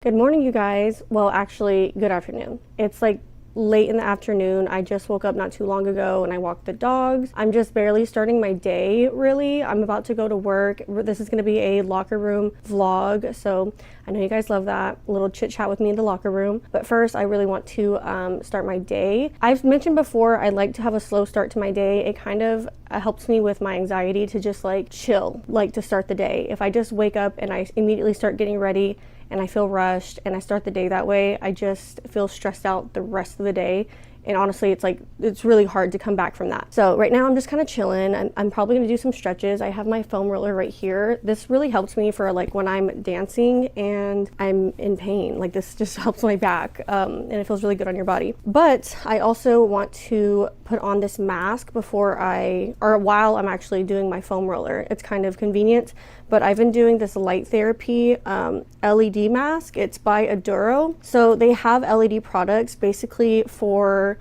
Good morning, you guys. Well, actually, good afternoon. It's like late in the afternoon. I just woke up not too long ago and I walked the dogs. I'm just barely starting my day, really. I'm about to go to work. This is going to be a locker room vlog. So I know you guys love that. A little chit chat with me in the locker room. But first, I really want to start my day. I've mentioned before, I like to have a slow start to my day. It kind of helps me with my anxiety to just like chill, like to start the day. If I just wake up and I immediately start getting ready, and I feel rushed and I start the day that way, I just feel stressed out the rest of the day. And honestly, it's really hard to come back from that. So right now I'm just kind of chilling. I'm probably gonna do some stretches. I have my foam roller right here. This really helps me for like when I'm dancing and I'm in pain. Like this just helps my back and it feels really good on your body. But I also want to put on this mask while I'm actually doing my foam roller. It's kind of convenient, but I've been doing this light therapy LED mask. It's by Aduro. So they have LED products basically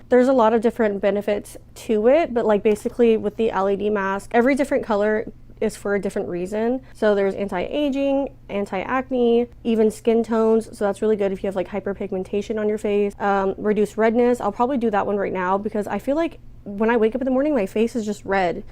there's a lot of different benefits to it, but like basically with the LED mask, every different color is for a different reason. So there's anti-aging, anti-acne, even skin tones. So that's really good if you have like hyperpigmentation on your face. Reduce redness. I'll probably do that one right now because I feel like when I wake up in the morning, my face is just red.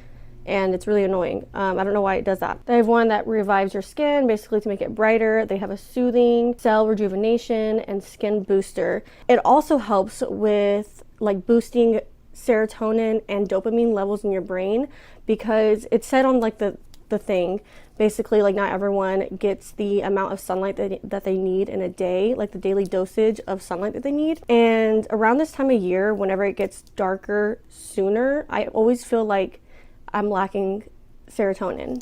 And it's really annoying. I don't know why it does that. They have one that revives your skin, basically to make it brighter. They have a soothing, cell rejuvenation, and skin booster. It also helps with like boosting serotonin and dopamine levels in your brain because it's said on like the thing, basically like not everyone gets the amount of sunlight that they need in a day, like the daily dosage of sunlight that they need. And around this time of year, whenever it gets darker sooner, I always feel like I'm lacking serotonin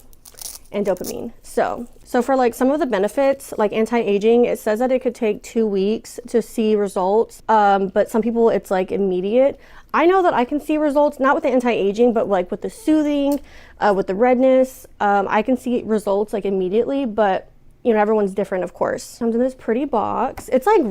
and dopamine. So for like some of the benefits, like anti-aging, it says that it could take 2 weeks to see results. But some people it's like immediate. I know that I can see results, not with the anti-aging, but like with the soothing, with the redness, I can see results like immediately, but you know, everyone's different, of course. Comes in this pretty box. It's like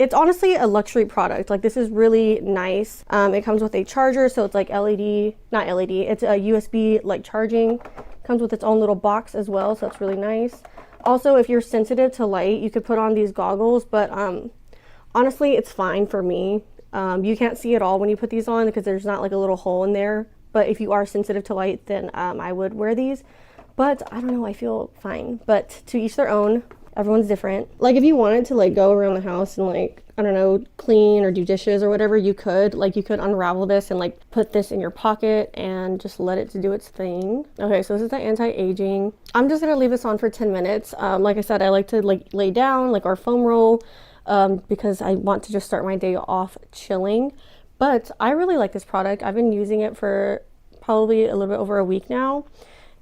it's honestly a luxury product. Like this is really nice. It comes with a charger, so it's like not LED, it's a USB like charging. Comes with its own little box as well, so that's really nice. Also, if you're sensitive to light, you could put on these goggles, but honestly, it's fine for me. You can't see it all when you put these on because there's not like a little hole in there. But if you are sensitive to light, then I would wear these. But I don't know, I feel fine. But to each their own, everyone's different. Like if you wanted to like go around the house and like, I don't know, clean or do dishes or whatever, you could unravel this and like put this in your pocket and just let it to do its thing. Okay, so this is the anti-aging. I'm just gonna leave this on for 10 minutes. Like I said, I like to like lay down like our foam roll because I want to just start my day off chilling. But I really like this product. I've been using it for probably a little bit over a week now.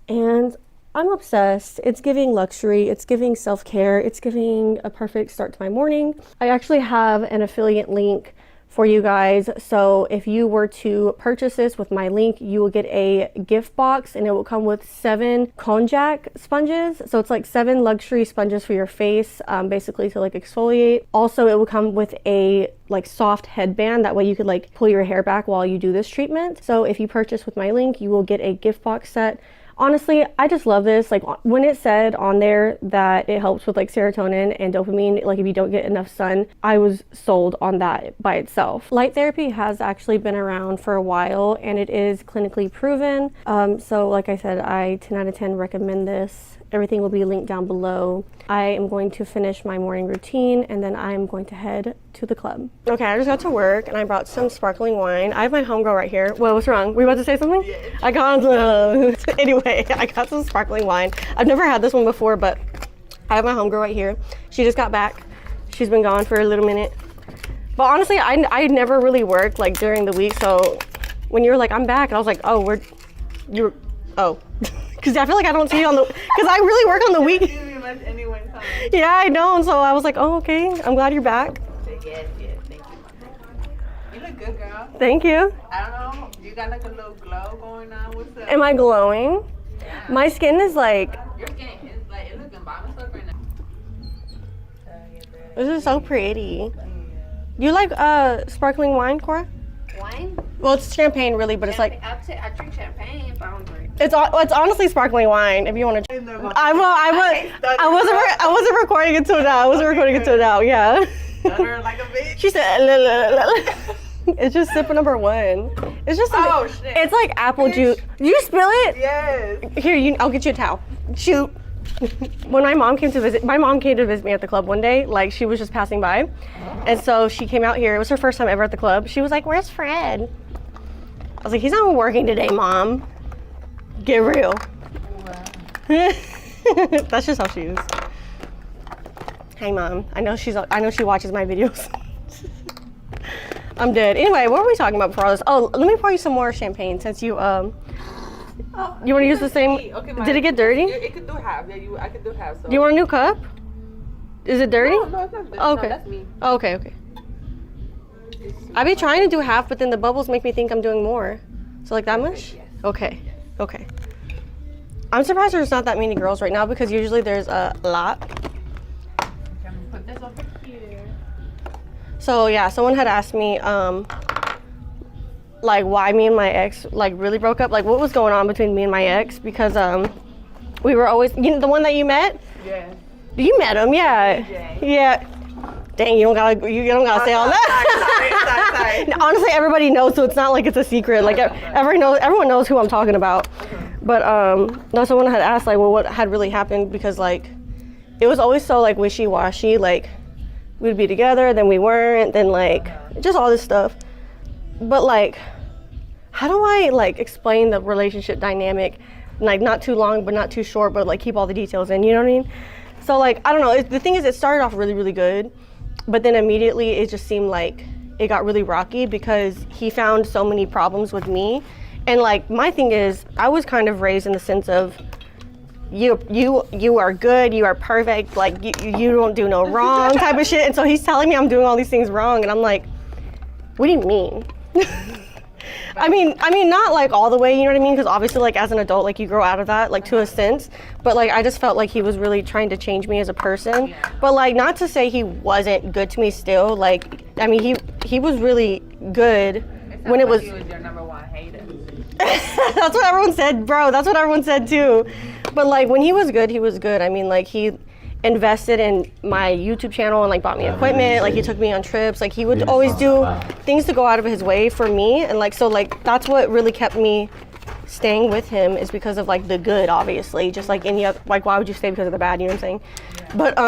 And I'm obsessed. It's giving luxury, it's giving self-care, it's giving a perfect start to my morning. I actually have an affiliate link for you guys. So if you were to purchase this with my link, you will get a gift box and it will come with 7 konjac sponges. So it's like 7 luxury sponges for your face, basically to like exfoliate. Also, it will come with a like soft headband. That way you could like pull your hair back while you do this treatment. So if you purchase with my link, you will get a gift box set. Honestly, I just love this. Like when it said on there that it helps with like serotonin and dopamine, like if you don't get enough sun, I was sold on that by itself. Light therapy has actually been around for a while and it is clinically proven. So like I said, I 10 out of 10 recommend this. Everything will be linked down below. I am going to finish my morning routine and then I'm going to head to the club. Okay, I just got to work and I brought some sparkling wine. I have my homegirl right here. Whoa, what's wrong? Were you about to say something? Yeah. I got anyway, I got some sparkling wine. I've never had this one before, but I have my homegirl right here. She just got back. She's been gone for a little minute. But honestly, I never really worked like during the week. So when you were like, I'm back, and I was like, oh, because I feel like I don't see you because I really work on the week. Yeah, I know. And so I was like, oh, okay. I'm glad you're back. Yes, thank you. You look good, girl. Thank you. I don't know. You got like a little glow going on. What's up? Am I glowing? Yeah. My skin is like. Your skin is like, it looking bomb stuff right now. This is so pretty. Do you like sparkling wine, Cora? Wine? Well, it's champagne really, but it's like I drink champagne, but I don't drink. it's honestly sparkling wine. If you want to, I wasn't recording it till now. Yeah. Stutter like a bitch. She said, "La, la, la, la." It's just sip number one. It's just Oh, shit. It's like apple juice. Did you spill it? Yes. Here, I'll get you a towel. Shoot. When my mom came to visit me at the club one day. Like she was just passing by, and so she came out here. It was her first time ever at the club. She was like, "Where's Fred?" I was like, "He's not working today, Mom. Get real." Wow. That's just how she is. Hey, Mom. I know she watches my videos. I'm dead. Anyway, what were we talking about before all this? Oh, let me pour you some more champagne since you you want to use the same? Okay, Did it get dirty? It could do half. Yeah, I could do half. So. Do you want a new cup? Is it dirty? No, it's not dirty. Oh, okay. No, that's me. Oh, okay. I be trying to do half, but then the bubbles make me think I'm doing more. So like that much? Yes. Okay. Okay. I'm surprised there's not that many girls right now because usually there's a lot. Okay, I'm gonna put this over here. So yeah, someone had asked me like why me and my ex like really broke up, like what was going on between me and my ex, because we were always, you know, the one that you met? Yeah. You met him, yeah. AJ. Yeah. Dang, you don't gotta say all that. Sorry. Honestly, everybody knows, so it's not like it's a secret. Like everyone knows who I'm talking about. But no, someone had asked like, well, what had really happened, because like it was always so like wishy-washy. Like we'd be together, then we weren't, then like just all this stuff. But like, how do I like explain the relationship dynamic? Like not too long, but not too short, but like keep all the details in. You know what I mean? So like, I don't know. The thing is, it started off really, really good, but then immediately it just seemed like it got really rocky because he found so many problems with me. And like, my thing is, I was kind of raised in the sense of you are good, you are perfect, like you don't do no wrong type of shit. And so he's telling me I'm doing all these things wrong, and I'm like, what do you mean? I mean, not like all the way, you know what I mean? Because obviously, like as an adult, like you grow out of that, like to a sense. But like, I just felt like he was really trying to change me as a person. Yeah. But like, not to say he wasn't good to me still. Like, I mean, he was really good when it was. He was your number one hater. That's what everyone said, bro. That's what everyone said too. But like, when he was good, he was good. I mean, like he invested in my YouTube channel and like bought me equipment, like he took me on trips, like he would always do things to go out of his way for me. And like, so like that's what really kept me staying with him, is because of like the good, obviously, just like any other, like why would you stay because of the bad, you know what I'm saying? Yeah. But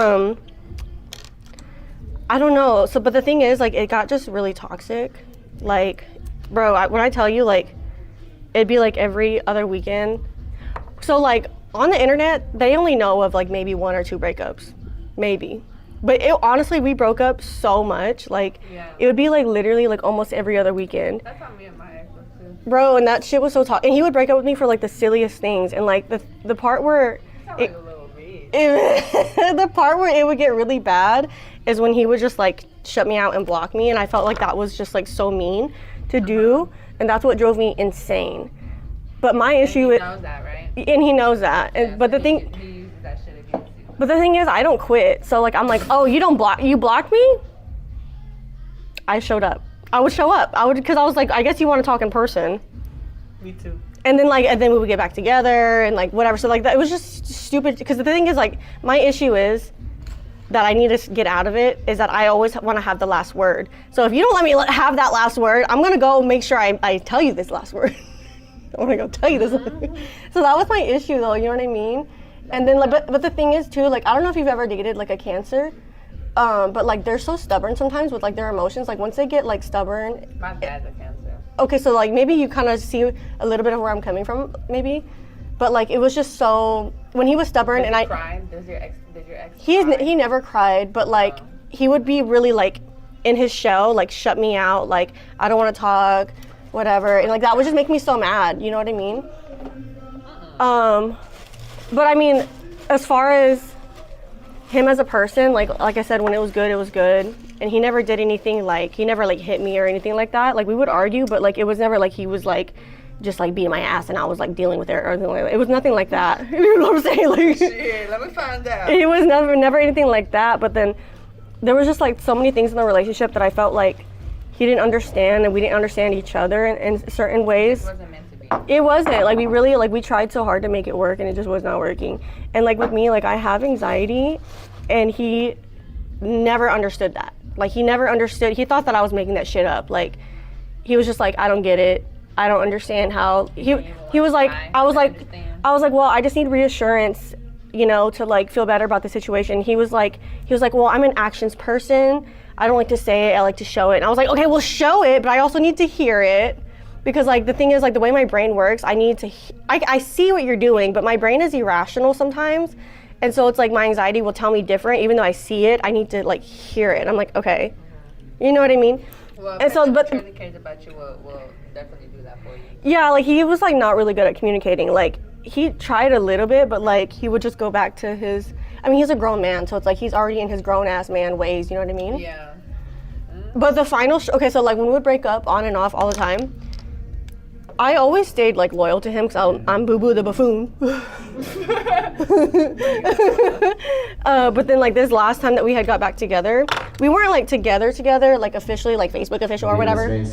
I don't know. So but the thing is, like it got just really toxic. Like bro, when I tell you, like it'd be like every other weekend. So like on the internet, they only know of like maybe 1 or 2 breakups, maybe. But honestly, we broke up so much. Like, it would be like literally like almost every other weekend. That's how me and my ex was too. Bro, and that shit was so toxic. And he would break up with me for like the silliest things. And like the part where Like a little bitch. the part where it would get really bad is when he would just like shut me out and block me. And I felt like that was just like so mean to do. And that's what drove me insane. But my issue is, He knows that, right? and he knows that. And, Yeah, but the so thing, he uses that shit against you. but the thing is, I don't quit. So like, I'm like, oh, you blocked me? I showed up. I would show up. Because I was like, I guess you want to talk in person. Me too. And then we would get back together and like whatever. So like that, it was just stupid. Because the thing is, like, my issue is that I need to get out of it is that I always want to have the last word. So if you don't let me have that last word, I'm gonna go make sure I tell you this last word. I want to go tell you this. So that was my issue, though. You know what I mean? And then, like, but the thing is too, like, I don't know if you've ever dated like a Cancer, but like they're so stubborn sometimes with like their emotions. Like once they get like stubborn. My dad's a Cancer. Okay, so like maybe you kind of see a little bit of where I'm coming from, maybe. But like it was just so, when he was stubborn. Did and he I. cry? Did your ex cry? He never cried, but like he would be really like in his shell, like shut me out, like I don't want to talk. Whatever, and like that would just make me so mad, you know what I mean? But I mean, as far as him as a person, like I said, when it was good, and he never did anything, like he never like hit me or anything like that. Like we would argue, but like it was never like he was like just like beating my ass and I was like dealing with it or anything like that. It was nothing like that. You know what I'm saying? Like, shit, let me find out. It was never anything like that. But then there was just like so many things in the relationship that I felt like he didn't understand and we didn't understand each other in certain ways. It wasn't meant to be. It wasn't. Like, we really, like, we tried so hard to make it work and it just was not working. And like with me, like, I have anxiety and he never understood that. Like, he never understood. He thought that I was making that shit up. Like, he was just like, I don't get it. I don't understand how he was like, I was like, well, I just need reassurance, you know, to like feel better about the situation. He was like, well, I'm an actions person. I don't like to say it, I like to show it. And I was like, okay, well, show it, but I also need to hear it. Because like the thing is, like, the way my brain works, I see what you're doing, but my brain is irrational sometimes. And so it's like my anxiety will tell me different, even though I see it, I need to like hear it. I'm like, okay, you know what I mean? Well, and so, but really cares about you, we'll definitely do that for you. Yeah, like he was like not really good at communicating. Like he tried a little bit, but like he would just go back to his, I mean, he's a grown man, so it's like he's already in his grown ass man ways, you know what I mean? Yeah. But the final, okay, so like when we would break up on and off all the time, I always stayed like loyal to him because I'm Boo Boo the buffoon. But then like this last time that we had got back together, we weren't like together, like officially, like Facebook official or whatever.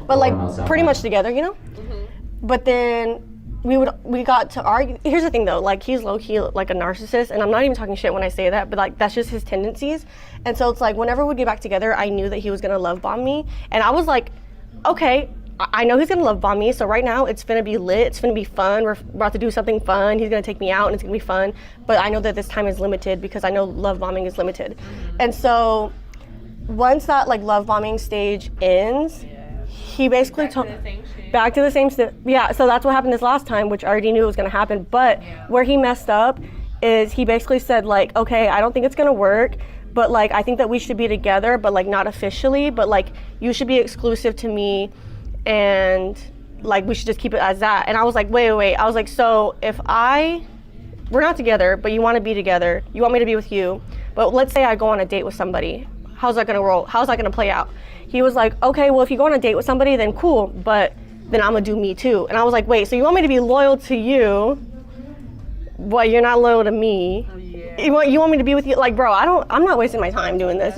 But like pretty much together, you know? Mm-hmm. But then we got to argue. Here's the thing though, like he's low key like a narcissist, and I'm not even talking shit when I say that, but like that's just his tendencies. And so it's like whenever we get back together, I knew that he was gonna love bomb me, and I was like, okay, I know he's gonna love bomb me, so right now it's gonna be lit, it's gonna be fun, we're about to do something fun, he's gonna take me out and it's gonna be fun, but I know that this time is limited because I know love bombing is limited. Mm-hmm. And so once that like love bombing stage ends, he basically told back to the same shit. Yeah, so that's what happened this last time, which I already knew was gonna happen, but where he messed up is he basically said like, okay, I don't think it's gonna work, but like I think that we should be together, but like not officially, but like you should be exclusive to me, and like we should just keep it as that. And I was like, wait, I was like, so if we're not together, but you want to be together, you want me to be with you, but let's say I go on a date with somebody, how's that gonna roll? How's that gonna play out? He was like, okay, well if you go on a date with somebody, then cool, but then I'm gonna do me too. And I was like, wait, so you want me to be loyal to you, but you're not loyal to me? Yeah. You want me to be with you? Like, bro, I'm not wasting my time doing this.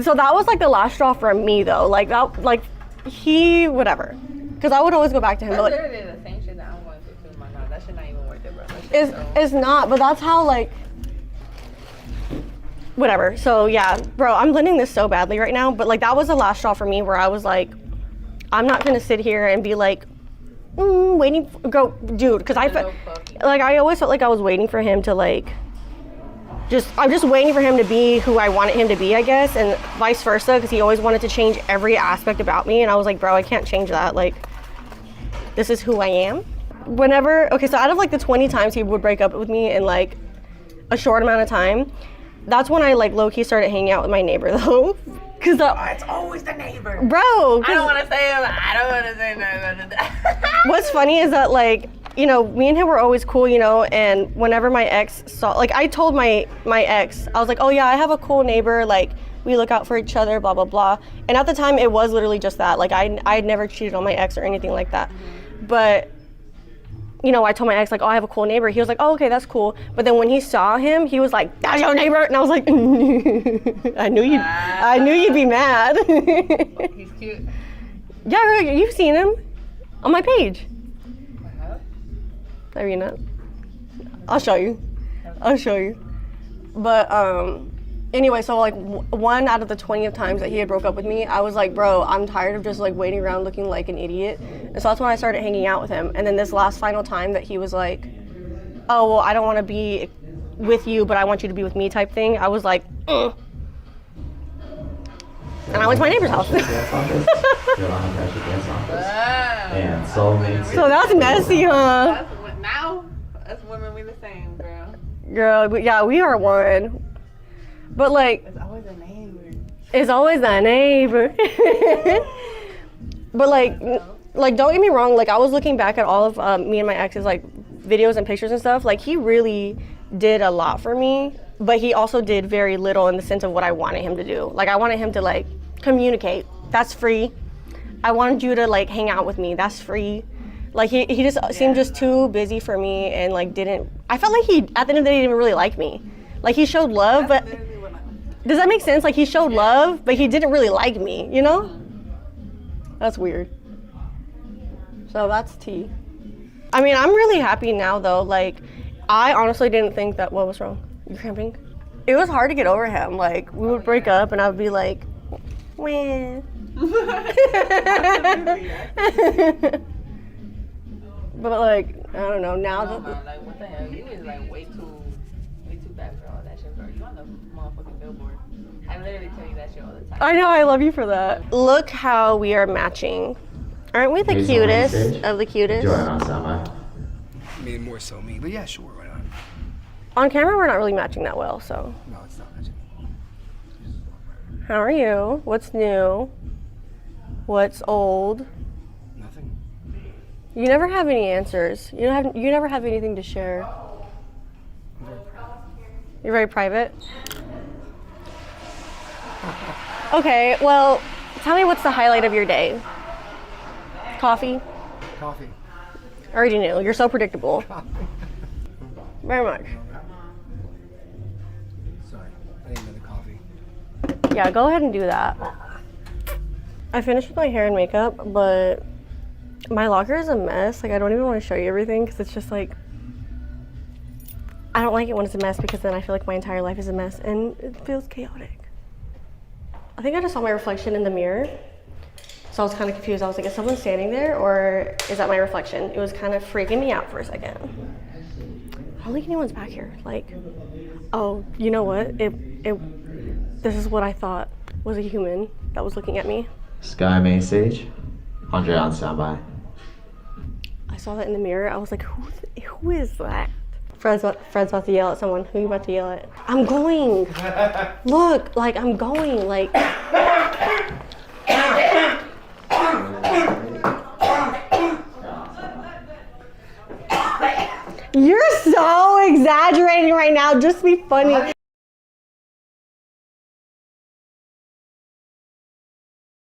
So that was like the last straw for me though. Like that, like he, whatever. Because I would always go back to him. That's but, like, literally the same shit that I'm going through my mom. That shit not even worth it, bro. It's not, but that's how like, whatever. So yeah, bro, I'm blending this so badly right now. But like that was the last straw for me where I was like, I'm not gonna sit here and be like, waiting, dude. Because I always felt like I was waiting for him to like, I'm just waiting for him to be who I wanted him to be, I guess, and vice versa, because he always wanted to change every aspect about me, and I was like, bro, I can't change that. Like, this is who I am. Okay, so out of like the 20 times he would break up with me in like a short amount of time, that's when I like low-key started hanging out with my neighbor though. Cause it's always the neighbor. Bro. I don't want to say it. I don't want to say no. What's funny is that like, you know, me and him were always cool, you know, and whenever my ex saw, like I told my ex, I was like, oh yeah, I have a cool neighbor, like we look out for each other, blah, blah, blah. And at the time it was literally just that. Like I had never cheated on my ex or anything like that. Mm-hmm. But, you know, I told my ex like, oh, I have a cool neighbor. He was like, oh, okay, that's cool. But then when he saw him, he was like, that's your neighbor. And I was like, I knew you'd be mad. He's cute. Yeah, you've seen him on my page. Have you not? I'll show you. But anyway, so like one out of the 20 times that he had broke up with me, I was like, bro, I'm tired of just like waiting around looking like an idiot. And so that's when I started hanging out with him. And then this last final time that he was like, oh, well, I don't want to be with you, but I want you to be with me type thing, I was like, And I went to my neighbor's house. So that's messy, huh? Now, as women, we the same, girl. Girl, yeah, we are one. But like, it's always a neighbor. It's always a neighbor. But like, don't get me wrong. Like, I was looking back at all of me and my ex's like videos and pictures and stuff. Like, he really did a lot for me, but he also did very little in the sense of what I wanted him to do. Like, I wanted him to like communicate. That's free. I wanted you to like hang out with me. That's free. Like he just seemed just too busy for me, and like I felt like he, at the end of the day, didn't really like me. Like he showed love, but Does that make sense? Like he showed love, but he didn't really like me, you know? That's weird. So that's tea. I mean, I'm really happy now though. Like, I honestly didn't think that, what was wrong? You cramping? It was hard to get over him. Like, we would break up and I would be like, wah. But like, I don't know, now No, that... man, like, what the hell? You is like way too bad for all that shit, bro. You on the motherfucking billboard. I literally tell you that shit all the time. I know, I love you for that. Look how we are matching. Aren't we the cutest of the cutest? Join on summer. I mean, more so me, but yeah, sure, why not? On camera, we're not really matching that well, so. No, it's not matching. How are you? What's new? What's old? Nothing. You never have any answers. You never have anything to share. You're very private? Okay, well, tell me what's the highlight of your day? Coffee? Coffee. I already knew. You're so predictable. Very much. Sorry, I need another coffee. Yeah, go ahead and do that. I finished with my hair and makeup, but my locker is a mess. Like, I don't even want to show you everything because it's just like, I don't like it when it's a mess because then I feel like my entire life is a mess and it feels chaotic. I think I just saw my reflection in the mirror. So I was kind of confused. I was like, is someone standing there or is that my reflection? It was kind of freaking me out for a second. I don't think anyone's back here. Like, oh, you know what? This is what I thought was a human that was looking at me. Sky main stage. Andre on standby. I saw that in the mirror. I was like, who is that? Fred's about to yell at someone. Who are you about to yell at? I'm going. Look, like I'm going. Like. You're so exaggerating right now. Just be funny.